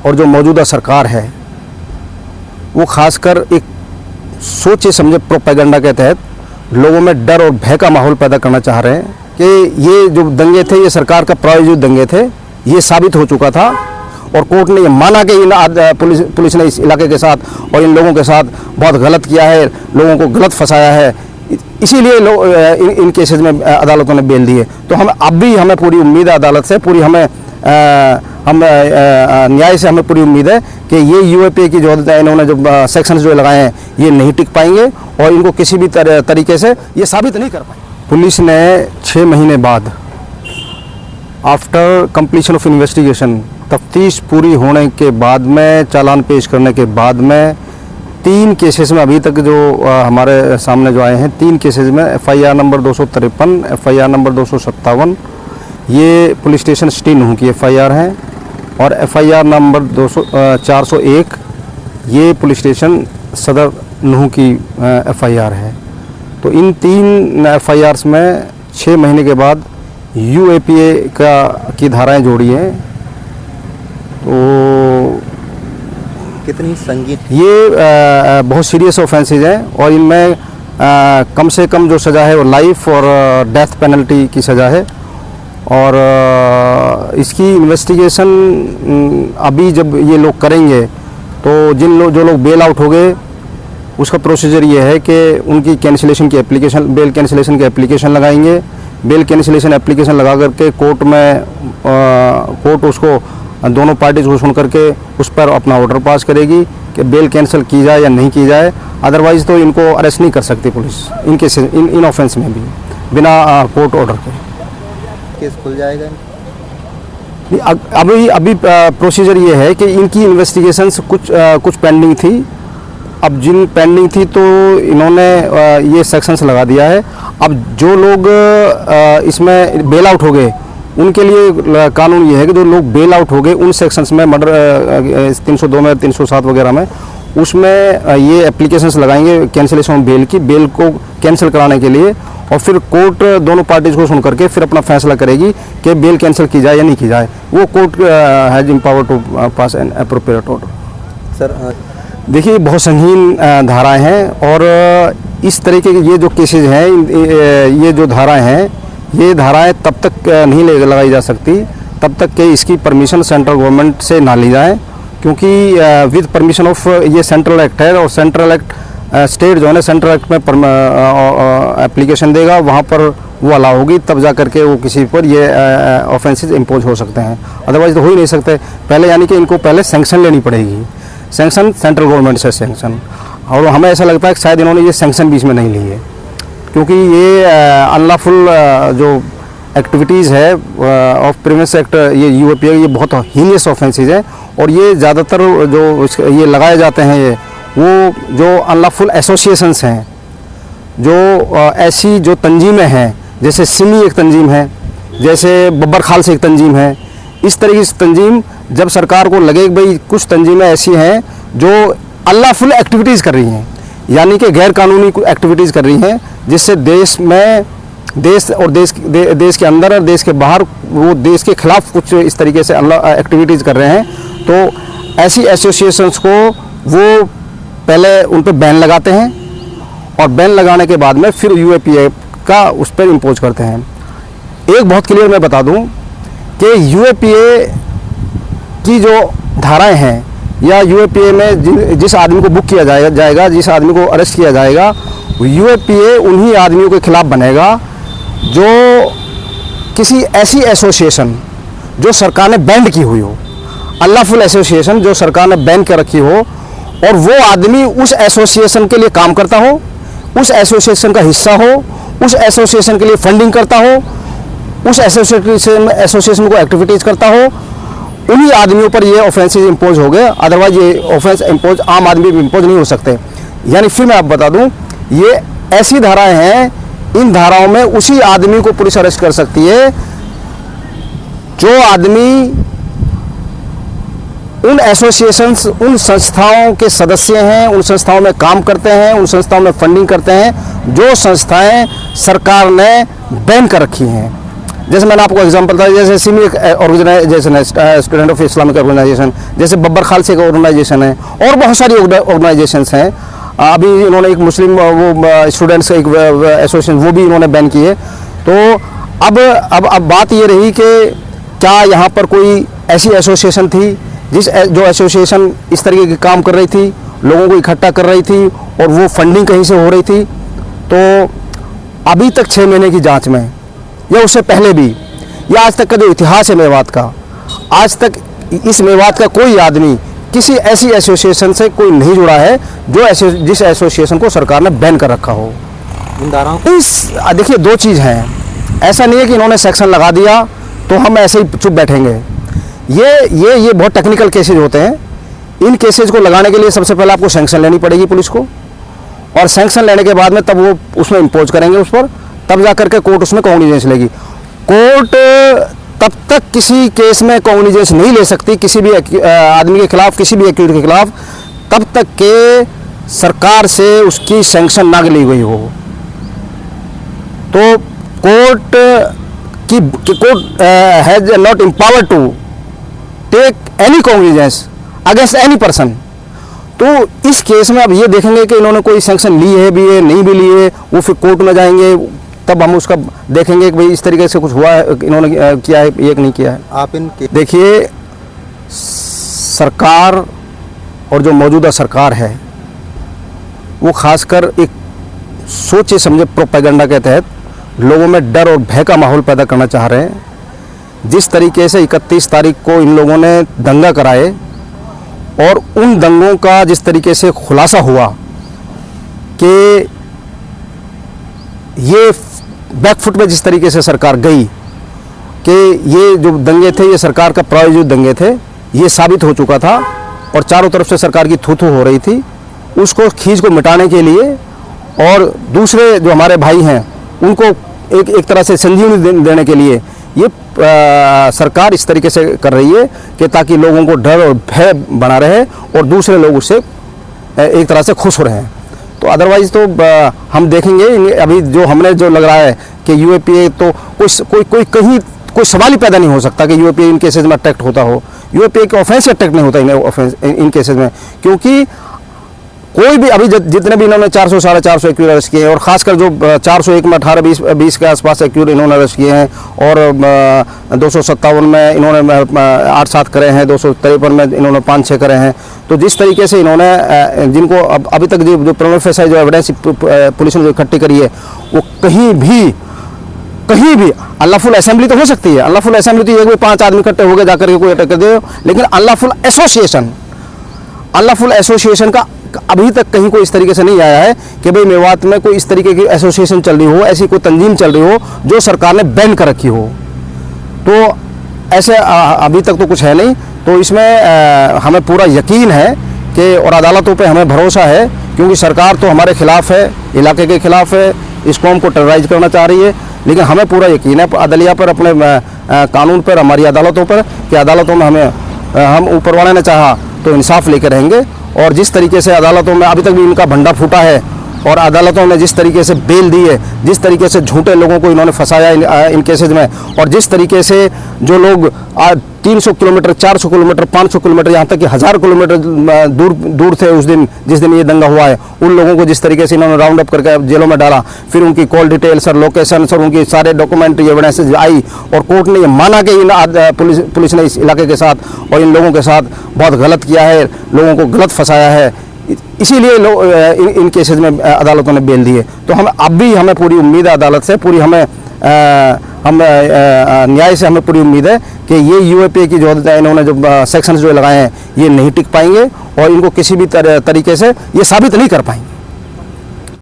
और जो मौजूदा सरकार है वो खासकर एक सोचे समझे प्रोपेगेंडा के तहत लोगों में डर और भय का माहौल पैदा करना चाह रहे हैं कि ये जो दंगे थे ये सरकार का प्रायोजित दंगे थे, ये साबित हो चुका था और कोर्ट ने ये माना कि पुलिस ने इस इलाके के साथ और इन लोगों के साथ बहुत गलत किया है, लोगों को गलत फंसाया है, इसीलिए इन केसेस में अदालतों ने बेल दी है। तो हमें पूरी उम्मीद है अदालत से, पूरी न्याय से हमें पूरी उम्मीद है कि ये यूएपीए की जो इन्होंने जो सेक्शंस जो लगाए हैं ये नहीं टिक पाएंगे और इनको किसी भी तरीके से ये साबित नहीं कर पाएंगे। पुलिस ने 6 महीने बाद आफ्टर कंप्लीशन ऑफ इन्वेस्टिगेशन, तफ्तीश पूरी होने के बाद में, चालान पेश करने के बाद में 3 केसेस में अभी तक जो हमारे सामने जो आए हैं 3 केसेस में FIR नंबर 253, FIR नंबर 257 ये पुलिस स्टेशन सिटी नूह की FIR हैं और FIR नंबर 401 ये पुलिस स्टेशन सदर नूह की FIR है। तो इन 3 FIRs में 6 महीने के बाद यूएपीए की धाराएं जोड़ी हैं। तो कितनी संगीन ये बहुत सीरियस ऑफेंसेज हैं और इनमें कम से कम जो सज़ा है वो लाइफ और डेथ पेनल्टी की सज़ा है और इसकी इन्वेस्टिगेशन अभी जब ये लोग करेंगे तो जो लोग बेल आउट हो गए उसका प्रोसीजर ये है कि उनकी कैंसिलेशन की एप्लीकेशन, बेल कैंसिलेशन की एप्लीकेशन लगाएंगे। बेल कैंसिलेशन एप्लीकेशन लगा करके कोर्ट में कोर्ट उसको दोनों पार्टीज को सुन करके उस पर अपना ऑर्डर पास करेगी कि बेल कैंसिल की जाए या नहीं की जाए। अदरवाइज़ तो इनको अरेस्ट नहीं कर सकती पुलिस इन केसेस, इन ऑफेंस में भी बिना कोर्ट ऑर्डर के। केस खुल जाएगा? अभी प्रोसीजर ये है कि इनकी इन्वेस्टिगेशंस कुछ पेंडिंग थी। अब जिन पेंडिंग थी तो इन्होंने ये सेक्शंस लगा दिया है। अब जो लोग इसमें बेल आउट हो गए उनके लिए कानून ये है कि जो लोग बेल आउट हो गए उन सेक्शंस में मर्डर 302 में 307 वगैरह में उसमें ये एप्लीकेशंस लगाएंगे कैंसिलेशन ऑफ बेल की, बेल को कैंसिल कराने के लिए और फिर कोर्ट दोनों पार्टीज को सुन करके फिर अपना फैसला करेगी कि बेल कैंसिल की जाए या नहीं की जाए। वो court has empower to pass an appropriate order. Sir देखिए बहुत संगीन धाराएं हैं और इस तरीके के ये जो केसेज हैं, ये जो धाराएं हैं ये धाराएं तब तक नहीं लगाई जा सकती तब तक कि इसकी परमिशन सेंट्रल गवर्नमेंट से ना ली जाए, क्योंकि विद परमिशन ऑफ ये सेंट्रल एक्ट है और सेंट्रल एक्ट स्टेट जो है ना सेंट्रल एक्ट में एप्लीकेशन देगा, वहाँ पर वो अलाउ होगी तब जा करके वो किसी पर ये ऑफेंसेस इम्पोज हो सकते हैं। अदरवाइज तो हो ही नहीं सकते। पहले यानी कि इनको पहले सैंक्शन लेनी पड़ेगी, सैंक्शन सेंट्रल गवर्नमेंट से सैंक्शन, और हमें ऐसा लगता है कि शायद इन्होंने ये सैंक्शन बीच में नहीं ली है, क्योंकि ये अनलॉफुल जो एक्टिविटीज़ है ऑफ प्रीमियस एक्ट ये यूएपीए ये बहुत हीनियस ऑफेंसेज है और ये ज़्यादातर जो ये लगाए जाते हैं ये वो जो अनलॉफुल एसोसिएशंस हैं, जो ऐसी जो तंजीमें हैं, जैसे सिमी एक तंजीम है, जैसे बब्बर खाल से एक तंजीम है, इस तरीके की तंजीम जब सरकार को लगे कि भाई कुछ तंजीमें ऐसी हैं जो अनलॉफुल एक्टिविटीज़ कर रही हैं, यानी कि गैर कानूनी एक्टिविटीज़ कर रही हैं, जिससे देश में देश के अंदर और देश के बाहर वो देश के खिलाफ कुछ इस तरीके से एक्टिविटीज़ कर रहे हैं, तो ऐसी एसोसिएशंस को वो पहले उन पर बैन लगाते हैं और बैन लगाने के बाद में फिर यूएपीए का उस पर इम्पोज करते हैं। एक बहुत क्लियर मैं बता दूं कि यूएपीए की जो धाराएं हैं या यूएपीए में जिस आदमी को बुक किया जाएगा, जिस आदमी को अरेस्ट किया जाएगा, यूएपीए उन्हीं आदमियों के खिलाफ बनेगा जो किसी ऐसी एसोसिएशन जो सरकार ने बैन की हुई हो, अनलॉफुल एसोसिएशन जो सरकार ने बैन कर रखी हो, और वो आदमी उस एसोसिएशन के लिए काम करता हो, उस एसोसिएशन का हिस्सा हो, उस एसोसिएशन के लिए फंडिंग करता हो, उस एसोसिएशन को एक्टिविटीज़ करता हो, उन्हीं आदमियों पर ये ऑफेंसेस इम्पोज हो गए। अदरवाइज ये ऑफेंस इम्पोज आम आदमी भी इम्पोज नहीं हो सकते। यानी फिर मैं आप बता दूं, ये ऐसी धाराएं हैं, इन धाराओं में उसी आदमी को पुलिस अरेस्ट कर सकती है जो आदमी उन एसोसिएशंस, उन संस्थाओं के सदस्य हैं, उन संस्थाओं में काम करते हैं, उन संस्थाओं में फंडिंग करते हैं, जो संस्थाएं सरकार ने बैन कर रखी हैं। जैसे मैंने आपको एग्जांपल था, जैसे सिमी एक ऑर्गेनाइजेशन है, स्टूडेंट ऑफ इस्लामिक ऑर्गेनाइजेशन, जैसे बब्बर खालसे का ऑर्गेनाइजेशन है, और बहुत सारी ऑर्गेनाइजेशंस हैं। अभी इन्होंने एक मुस्लिम वो स्टूडेंट्स एक एसोसिएशन वो भी इन्होंने बैन की है। तो अब बात ये रही कि क्या यहाँ पर कोई ऐसी एसोसिएशन थी जो एसोसिएशन इस तरीके के काम कर रही थी, लोगों को इकट्ठा कर रही थी और वो फंडिंग कहीं से हो रही थी। तो अभी तक 6 महीने की जांच में या उससे पहले भी, या आज तक का जो इतिहास है मेवात का, आज तक इस मेवात का कोई आदमी किसी ऐसी एसोसिएशन से कोई नहीं जुड़ा है जिस एसोसिएशन को सरकार ने बैन कर रखा हो। इन धाराओं देखिए, 2 चीज़ हैं। ऐसा नहीं है कि इन्होंने सेक्शन लगा दिया तो हम ऐसे ही चुप बैठेंगे। ये बहुत टेक्निकल केसेज होते हैं। इन केसेज को लगाने के लिए सबसे पहले आपको सैंक्शन लेनी पड़ेगी पुलिस को, और सैंक्शन लेने के बाद में तब वो उसमें इम्पोज करेंगे उस पर, तब जा करके कोर्ट उसमें कॉग्निजेंस लेगी। कोर्ट तब तक किसी केस में कॉग्निजेंस नहीं ले सकती किसी भी आदमी के खिलाफ, किसी भी एक्यूज के खिलाफ, तब तक के सरकार से उसकी सैंक्शन ना ली गई हो। तो court has not empower to take any cognizance against any person. तो इस केस में अब ये देखेंगे कि इन्होंने कोई सैंक्शन ली है भी है, नहीं भी ली है, वो फिर कोर्ट में जाएंगे, तब हम उसका देखेंगे कि भाई इस तरीके से कुछ हुआ है, इन्होंने किया है, ये नहीं किया है। आप इनके देखिए, सरकार और जो मौजूदा सरकार है वो खासकर एक सोचे समझे प्रोपेगेंडा के तहत लोगों में डर और भय का माहौल पैदा करना चाह रहे हैं। जिस तरीके से 31 तारीख को इन लोगों ने दंगा कराए और उन दंगों का जिस तरीके से खुलासा हुआ कि ये बैकफुट में जिस तरीके से सरकार गई कि ये जो दंगे थे ये सरकार का प्रायोजित दंगे थे, ये साबित हो चुका था और चारों तरफ से सरकार की थू-थू हो रही थी। उसको खींच को मिटाने के लिए और दूसरे जो हमारे भाई हैं उनको एक तरह से संजीवनी देने के लिए ये सरकार इस तरीके से कर रही है कि ताकि लोगों को डर और भय बना रहे और दूसरे लोग उससे एक तरह से खुश हो रहे हैं। तो अदरवाइज़ तो हम देखेंगे अभी जो हमने जो लग रहा है कि यूएपीए तो कोई कहीं कोई सवाल ही पैदा नहीं हो सकता कि यूएपीए इन केसेस में अटैक्ट होता हो। यूएपीए के ऑफेंस अटैक्ट नहीं होता इन केसेस में, क्योंकि कोई भी अभी जितने भी इन्होंने 400 साढ़े 400 एक्यूज अरेस्ट किए हैं और खासकर जो 401 में 18-20 के आसपास एक्यूज इन्होंने अरेस्ट किए हैं और 257 में इन्होंने 8-7 करे हैं, 253 में इन्होंने 5-6 करे हैं। तो जिस तरीके से इन्होंने जिनको अभी तक जो प्रिमा फेसी जो एविडेंस पुलिस ने जो इकट्ठी करी है वो कहीं भी अनलॉफुल असेंबली तो हो सकती है, अनलॉफुल असेंबली तो ये 5 आदमी इकट्ठे हो गए जाकर के कोई अटैक कर दे, लेकिन अनलॉफुल एसोसिएशन का अभी तक कहीं कोई इस तरीके से नहीं आया है कि भाई मेवात में कोई इस तरीके की एसोसिएशन चल रही हो, ऐसी कोई तंजीम चल रही हो जो सरकार ने बैन कर रखी हो। तो ऐसे अभी तक तो कुछ है नहीं। तो इसमें हमें पूरा यकीन है कि और अदालतों पे हमें भरोसा है, क्योंकि सरकार तो हमारे खिलाफ है, इलाके के खिलाफ है, इस कौम को टेरराइज करना चाह रही है, लेकिन हमें पूरा यकीन है अदलिया पर, अपने कानून पर, हमारी अदालतों पर कि अदालतों में हम ऊपर वाले ने चाहा तो इंसाफ लेकर रहेंगे। और जिस तरीके से अदालतों में अभी तक भी इनका भंडा फूटा है और अदालतों ने जिस तरीके से बेल दी है, जिस तरीके से झूठे लोगों को इन्होंने फंसाया इन केसेज में, और जिस तरीके से जो लोग 300 किलोमीटर, 400 किलोमीटर, 500 किलोमीटर, यहाँ तक कि 1000 किलोमीटर दूर थे उस दिन जिस दिन ये दंगा हुआ है, उन लोगों को जिस तरीके से इन्होंने राउंड अप करके जेलों में डाला, फिर उनकी कॉल डिटेल्स और लोकेशन और उनकी सारे डॉक्यूमेंट्री एविडेंसेज आई और कोर्ट ने ये माना कि पुलिस ने इस इलाके के साथ और इन लोगों के साथ बहुत गलत किया है, लोगों को गलत फंसाया है, इसीलिए इन केसेस में अदालतों ने बेल दी है। तो हमें पूरी उम्मीद है अदालत से, पूरी न्याय से हमें पूरी उम्मीद है कि ये यूएपीए की जो इन्होंने जो सेक्शंस जो लगाए हैं ये नहीं टिक पाएंगे और इनको किसी भी तरीके से ये साबित नहीं कर पाएंगे।